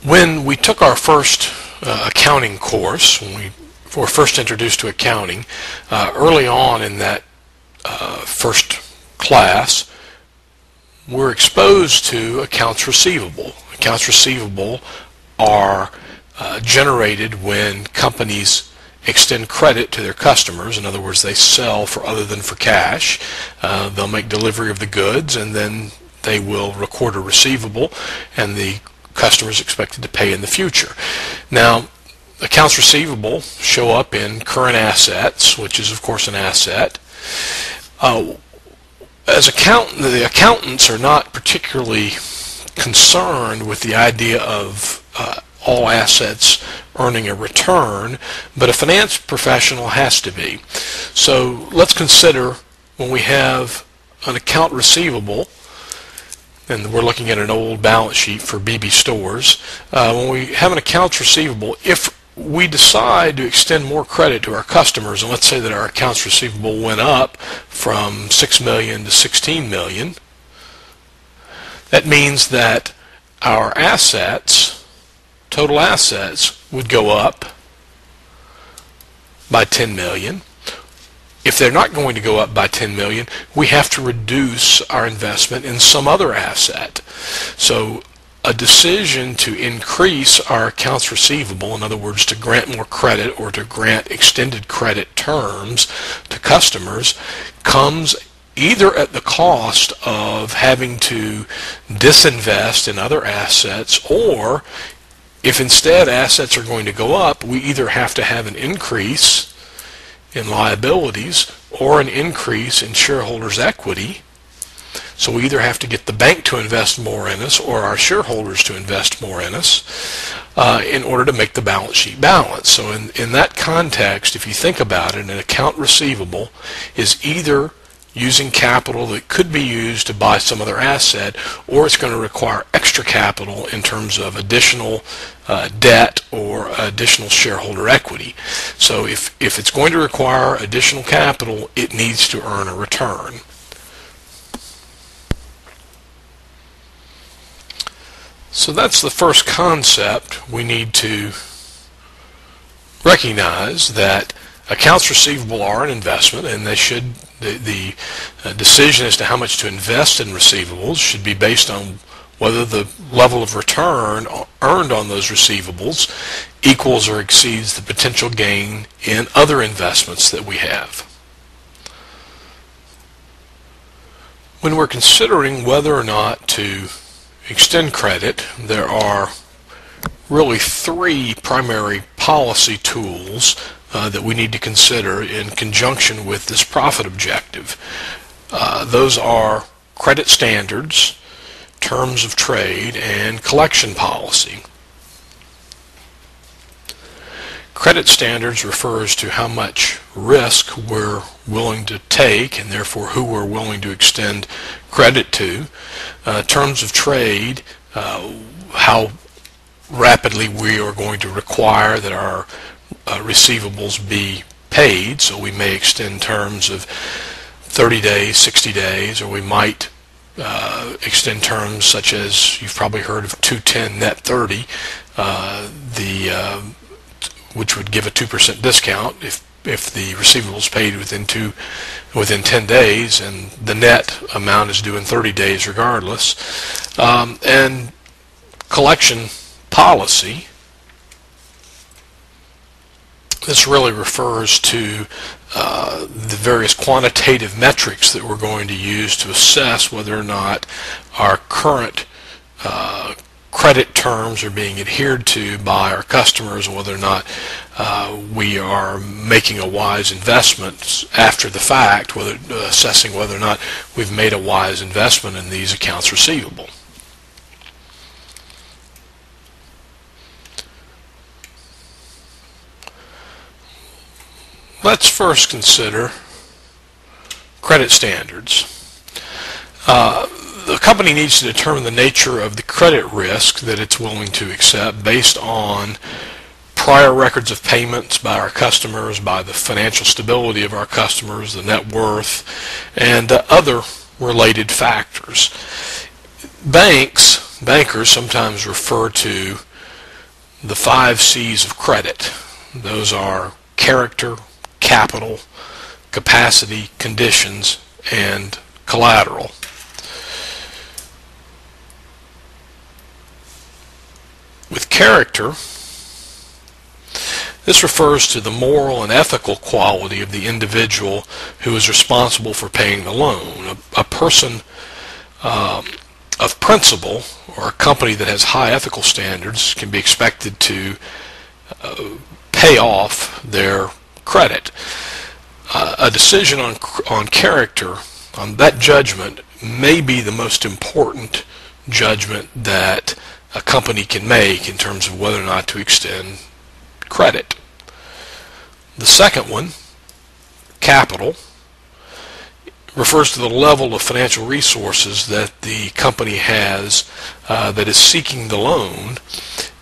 When we took our first accounting course, when we were first introduced to accounting, early on in that first class, we're exposed to accounts receivable. Accounts receivable are generated when companies extend credit to their customers. In other words, they sell for other than for cash. They'll make delivery of the goods, and then they will record a receivable, and the customer is expected to pay in the future. Now, accounts receivable show up in current assets, which is of course an asset. The accountants are not particularly concerned with the idea of all assets earning a return, but a finance professional has to be. So let's consider when we have an account receivable, and we're looking at an old balance sheet for BB Stores. When we have an accounts receivable, if we decide to extend more credit to our customers, and let's say that our accounts receivable went up from $6 million to $16 million, that means that our assets, total assets, would go up by $10 million. If they're not going to go up by $10 million, we have to reduce our investment in some other asset. So a decision to increase our accounts receivable, in other words, to grant more credit or to grant extended credit terms to customers, comes either at the cost of having to disinvest in other assets, or if instead assets are going to go up, we either have to have an increase in liabilities or an increase in shareholders' equity. So we either have to get the bank to invest more in us or our shareholders to invest more in us in order to make the balance sheet balance. So in that context, if you think about it, an account receivable is either using capital that could be used to buy some other asset, or it's going to require extra capital in terms of additional debt or additional shareholder equity. So if it's going to require additional capital, it needs to earn a return. So that's the first concept we need to recognize, that accounts receivable are an investment, and they should, the decision as to how much to invest in receivables should be based on whether the level of return earned on those receivables equals or exceeds the potential gain in other investments that we have. When we're considering whether or not to extend credit, there are really three primary policy tools that we need to consider in conjunction with this profit objective. Those are credit standards, terms of trade, and collection policy. Credit standards refers to how much risk we're willing to take, and therefore who we're willing to extend credit to. Terms of trade, how rapidly we are going to require that our receivables be paid. So we may extend terms of 30 days, 60 days, or we might extend terms such as, you've probably heard of 210 net 30, which would give a 2% discount if the receivable is paid within 10 days and the net amount is due in 30 days regardless. And collection policy, this really refers to the various quantitative metrics that we're going to use to assess whether or not our current credit terms are being adhered to by our customers, and whether or not we are making a wise investment after the fact, assessing whether or not we've made a wise investment in these accounts receivable. Let's first consider credit standards. The company needs to determine the nature of the credit risk that it's willing to accept based on prior records of payments by our customers, by the financial stability of our customers, the net worth, and other related factors. Bankers sometimes refer to the 5 C's of credit. Those are character, capital, capacity, conditions, and collateral. With character, this refers to the moral and ethical quality of the individual who is responsible for paying the loan. A person of principle, or a company that has high ethical standards, can be expected to pay off their credit. A decision on character, on that judgment, may be the most important judgment that a company can make in terms of whether or not to extend credit. The second one, capital, refers to the level of financial resources that the company has that is seeking the loan,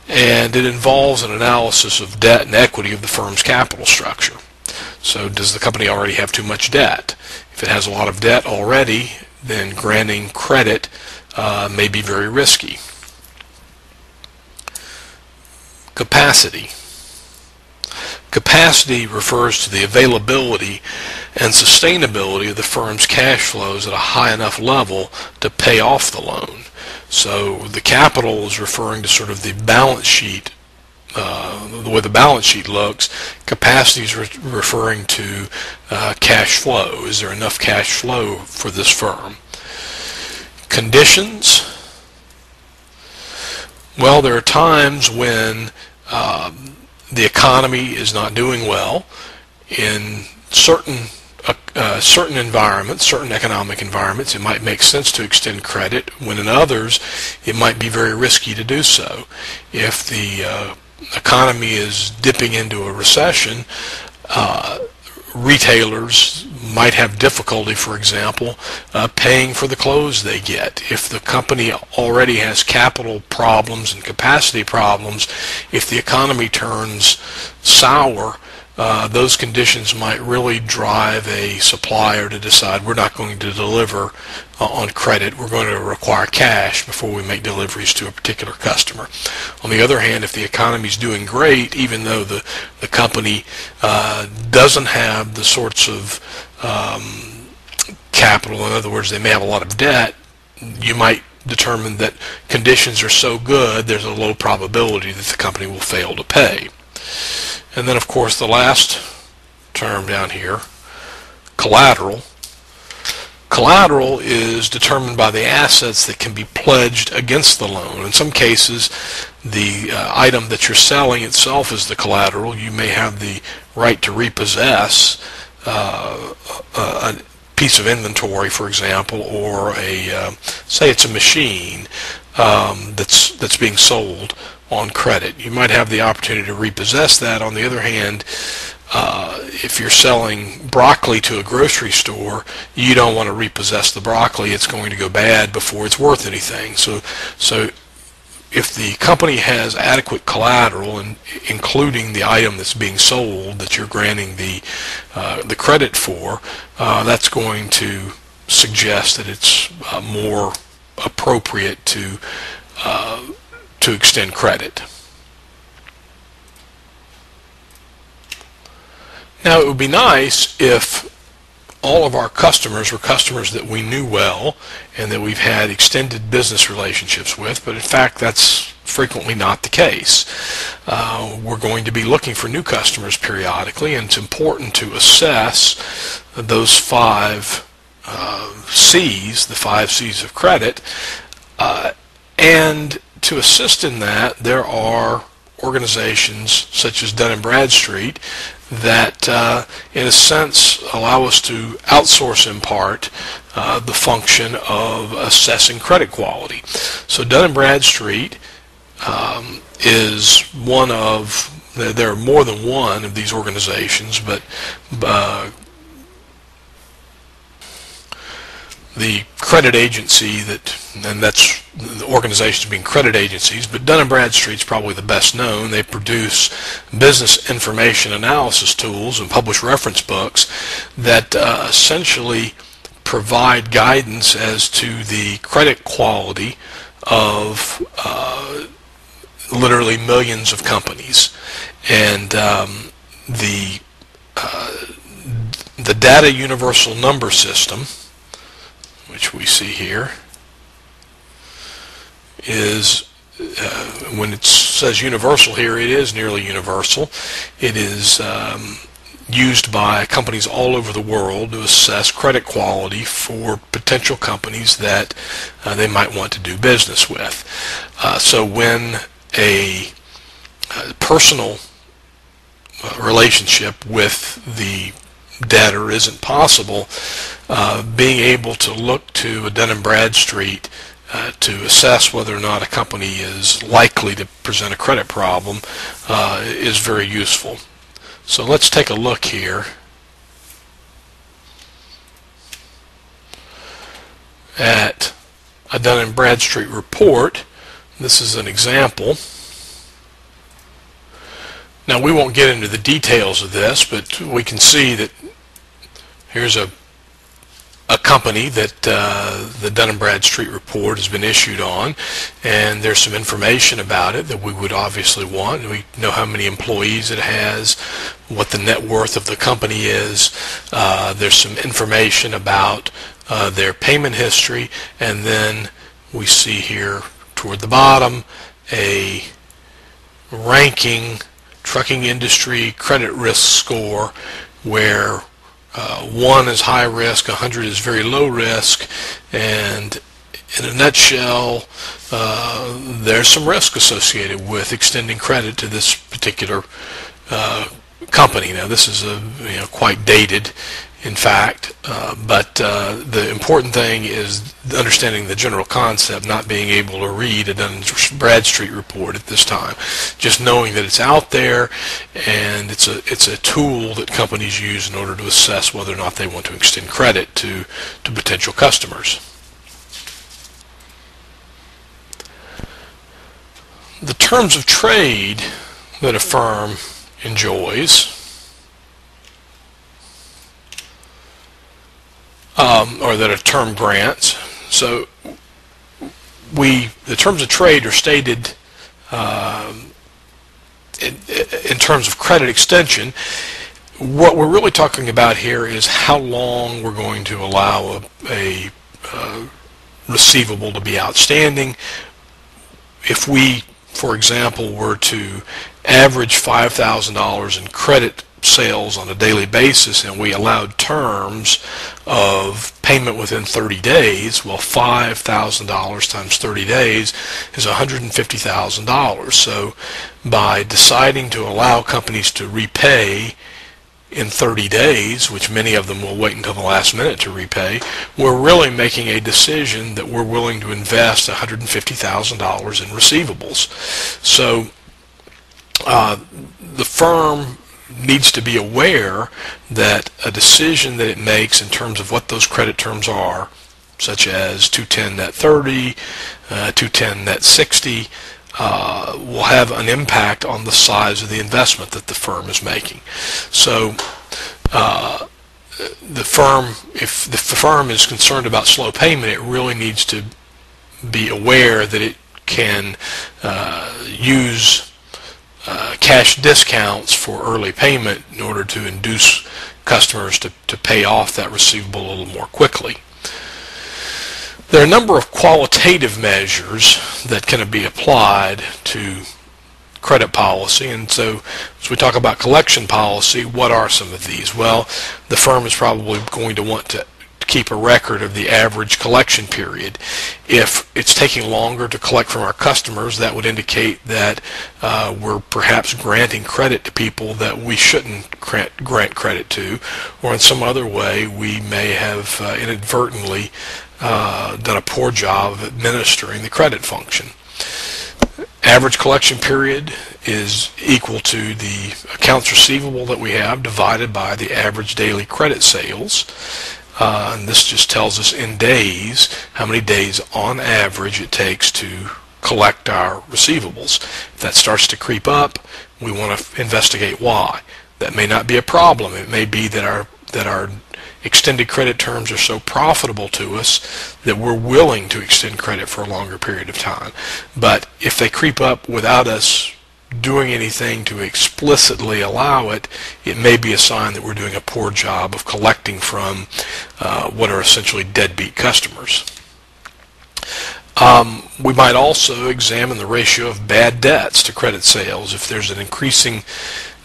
and it involves an analysis of debt and equity of the firm's capital structure. So does the company already have too much debt? If it has a lot of debt already, then granting credit may be very risky. Capacity. Capacity refers to the availability and sustainability of the firm's cash flows at a high enough level to pay off the loan. So the capital is referring to sort of the balance sheet, the way the balance sheet looks. Capacity is referring to cash flow. Is there enough cash flow for this firm? Conditions. Well, there are times when the economy is not doing well. In certain environments, certain economic environments, it might make sense to extend credit, when in others it might be very risky to do so. If the economy is dipping into a recession, retailers might have difficulty, for example, paying for the clothes they get. If the company already has capital problems and capacity problems, if the economy turns sour, those conditions might really drive a supplier to decide we're not going to deliver on credit. We're going to require cash before we make deliveries to a particular customer. On the other hand, if the economy is doing great, even though the company doesn't have the sorts of capital, in other words, they may have a lot of debt, you might determine that conditions are so good there's a low probability that the company will fail to pay. And then, of course, the last term down here, collateral. Collateral is determined by the assets that can be pledged against the loan. In some cases, the item that you're selling itself is the collateral. You may have the right to repossess a piece of inventory, for example, or say it's a machine that's being sold on credit. You might have the opportunity to repossess that. On the other hand, if you're selling broccoli to a grocery store, you don't want to repossess the broccoli. It's going to go bad before it's worth anything. So if the company has adequate collateral, including the item that's being sold that you're granting the credit for, that's going to suggest that it's more appropriate to extend credit. Now, it would be nice if all of our customers were customers that we knew well and that we've had extended business relationships with, but in fact that's frequently not the case. We're going to be looking for new customers periodically, and it's important to assess those 5 C's, the 5 C's of credit, and to assist in that, there are organizations such as Dun & Bradstreet that, in a sense, allow us to outsource in part the function of assessing credit quality. So Dun & Bradstreet is one of, there are more than one of these organizations, but the credit agency and that's the organizations being credit agencies, but Dun & Bradstreet's probably the best known. They produce business information analysis tools and publish reference books that essentially provide guidance as to the credit quality of literally millions of companies. And the data universal number system, which we see here, is when it says universal here, it is nearly universal. It is used by companies all over the world to assess credit quality for potential companies that they might want to do business with. So when a personal relationship with the debtor isn't possible, being able to look to a Dun & Bradstreet to assess whether or not a company is likely to present a credit problem is very useful. So let's take a look here at a Dun & Bradstreet report. This is an example. Now, we won't get into the details of this, but we can see that here's a company that the Dun & Bradstreet report has been issued on, and there's some information about it that we would obviously want. We know how many employees it has, what the net worth of the company is. There's some information about their payment history, and then we see here toward the bottom a ranking trucking industry credit risk score, where 1 is high risk, 100 is very low risk, and in a nutshell, there's some risk associated with extending credit to this particular company. Now, this is quite dated, in fact, but the important thing is understanding the general concept, not being able to read a Dun & Bradstreet report at this time. Just knowing that it's out there, and it's a tool that companies use in order to assess whether or not they want to extend credit to potential customers. The terms of trade that a firm enjoys, or that a term grants. So the terms of trade are stated in terms of credit extension. What we're really talking about here is how long we're going to allow a receivable to be outstanding. If we, for example, were to average $5,000 in credit sales on a daily basis, and we allowed terms of payment within 30 days, well, $5,000 times 30 days is $150,000. So by deciding to allow companies to repay in 30 days, which many of them will wait until the last minute to repay, we're really making a decision that we're willing to invest $150,000 in receivables. So the firm needs to be aware that a decision that it makes in terms of what those credit terms are, such as 210 net 30, 210 net 60, will have an impact on the size of the investment that the firm is making. So the firm, if the firm is concerned about slow payment, it really needs to be aware that it can use cash discounts for early payment in order to induce customers to pay off that receivable a little more quickly. There are a number of qualitative measures that can be applied to credit policy, and so as we talk about collection policy, what are some of these? Well, the firm is probably going to want to keep a record of the average collection period. If it's taking longer to collect from our customers, that would indicate that we're perhaps granting credit to people that we shouldn't grant credit to, or in some other way we may have inadvertently done a poor job of administering the credit function. Average collection period is equal to the accounts receivable that we have divided by the average daily credit sales. And this just tells us in days how many days on average it takes to collect our receivables. If that starts to creep up, we want to investigate why. That may not be a problem. It may be that our extended credit terms are so profitable to us that we're willing to extend credit for a longer period of time. But if they creep up without us doing anything to explicitly allow it, it may be a sign that we're doing a poor job of collecting from what are essentially deadbeat customers. We might also examine the ratio of bad debts to credit sales. If there's an increasing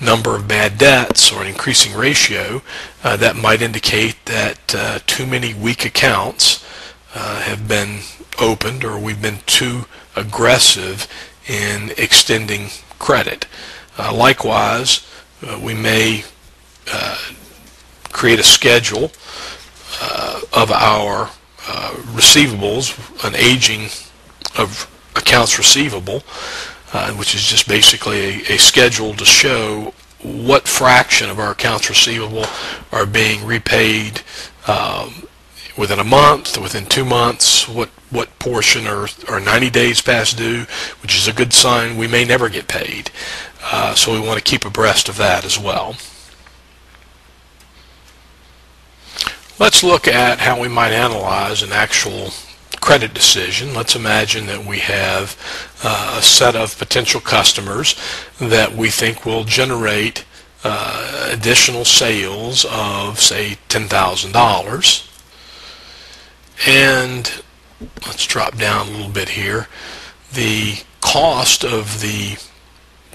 number of bad debts or an increasing ratio, that might indicate that too many weak accounts have been opened, or we've been too aggressive in extending credit. Likewise, we may create a schedule of our receivables, an aging of accounts receivable, which is just basically a schedule to show what fraction of our accounts receivable are being repaid within a month, within 2 months, what portion are 90 days past due, which is a good sign we may never get paid. So we want to keep abreast of that as well. Let's look at how we might analyze an actual credit decision. Let's imagine that we have a set of potential customers that we think will generate additional sales of, say, $10,000. And let's drop down a little bit here. The cost of the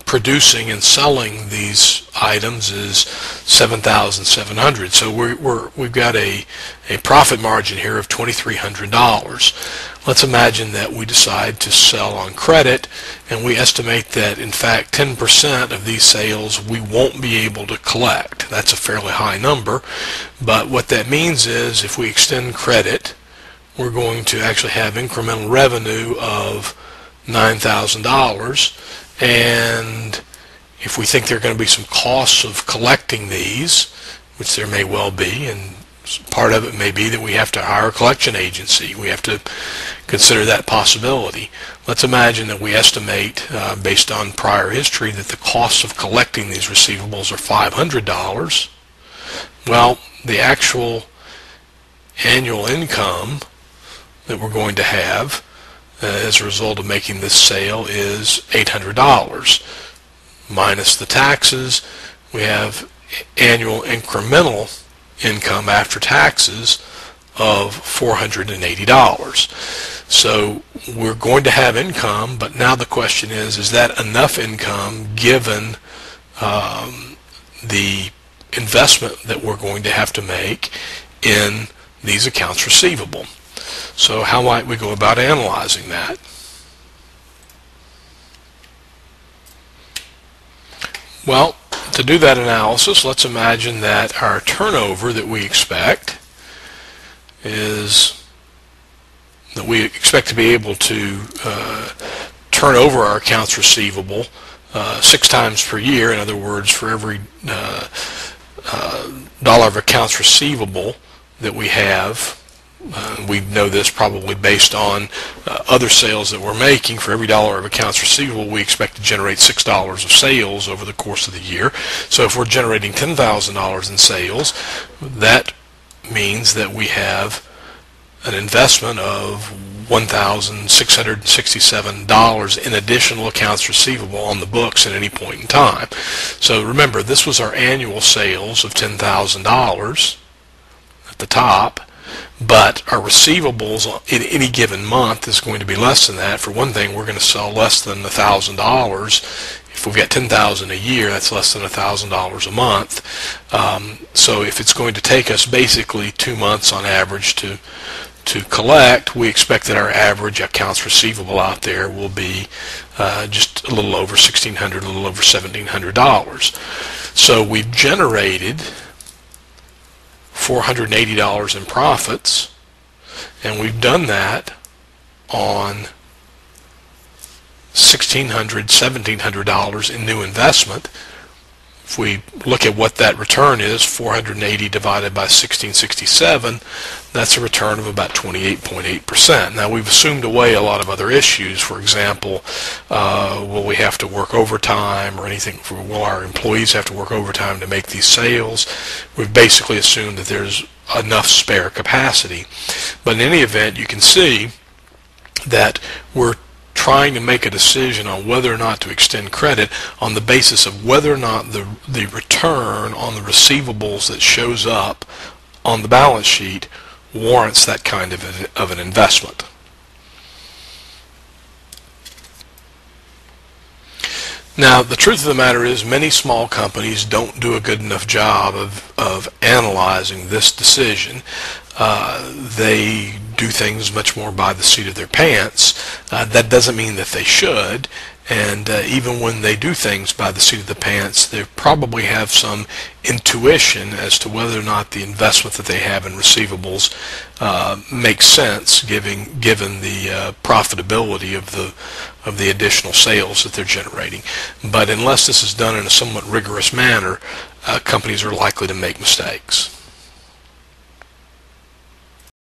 producing and selling these items is $7,700. So we've got a profit margin here of $2,300. Let's imagine that we decide to sell on credit, and we estimate that in fact 10% of these sales we won't be able to collect. That's a fairly high number, but what that means is if we extend credit, we're going to actually have incremental revenue of $9,000. And if we think there are going to be some costs of collecting these, which there may well be, and part of it may be that we have to hire a collection agency. We have to consider that possibility. Let's imagine that we estimate, based on prior history, that the costs of collecting these receivables are $500. Well, the actual annual income that we're going to have as a result of making this sale is $800. Minus the taxes, we have annual incremental income after taxes of $480. So we're going to have income, but now the question is that enough income given the investment that we're going to have to make in these accounts receivable? So how might we go about analyzing that? Well, to do that analysis, let's imagine that our turnover that we expect is that we expect to be able to turn over our accounts receivable 6 times per year. In other words, for every dollar of accounts receivable that we have, we know this probably based on other sales that we're making. For every dollar of accounts receivable, we expect to generate $6 of sales over the course of the year. So if we're generating $10,000 in sales, that means that we have an investment of $1,667 in additional accounts receivable on the books at any point in time. So remember, this was our annual sales of $10,000 at the top. But our receivables in any given month is going to be less than that. For one thing, we're going to sell less than $1,000. If we've got $10,000 a year, that's less than $1,000 a month. So if it's going to take us basically 2 months on average to collect, we expect that our average accounts receivable out there will be just a little over $1,600, a little over $1,700. So we've generated $480 in profits, and we've done that on $1,600, $1,700 in new investment. If we look at what that return is, 480 divided by 1667, that's a return of about 28.8%. Now, we've assumed away a lot of other issues. For example, will we have to work overtime or anything? Will our employees have to work overtime to make these sales? We've basically assumed that there's enough spare capacity. But in any event, you can see that we're trying to make a decision on whether or not to extend credit on the basis of whether or not the return on the receivables that shows up on the balance sheet warrants that kind of an investment. Now, the truth of the matter is many small companies don't do a good enough job of analyzing this decision. They do things much more by the seat of their pants. That doesn't mean that they should, and even when they do things by the seat of the pants, they probably have some intuition as to whether or not the investment that they have in receivables makes sense given the profitability of the additional sales that they're generating. But unless this is done in a somewhat rigorous manner, companies are likely to make mistakes.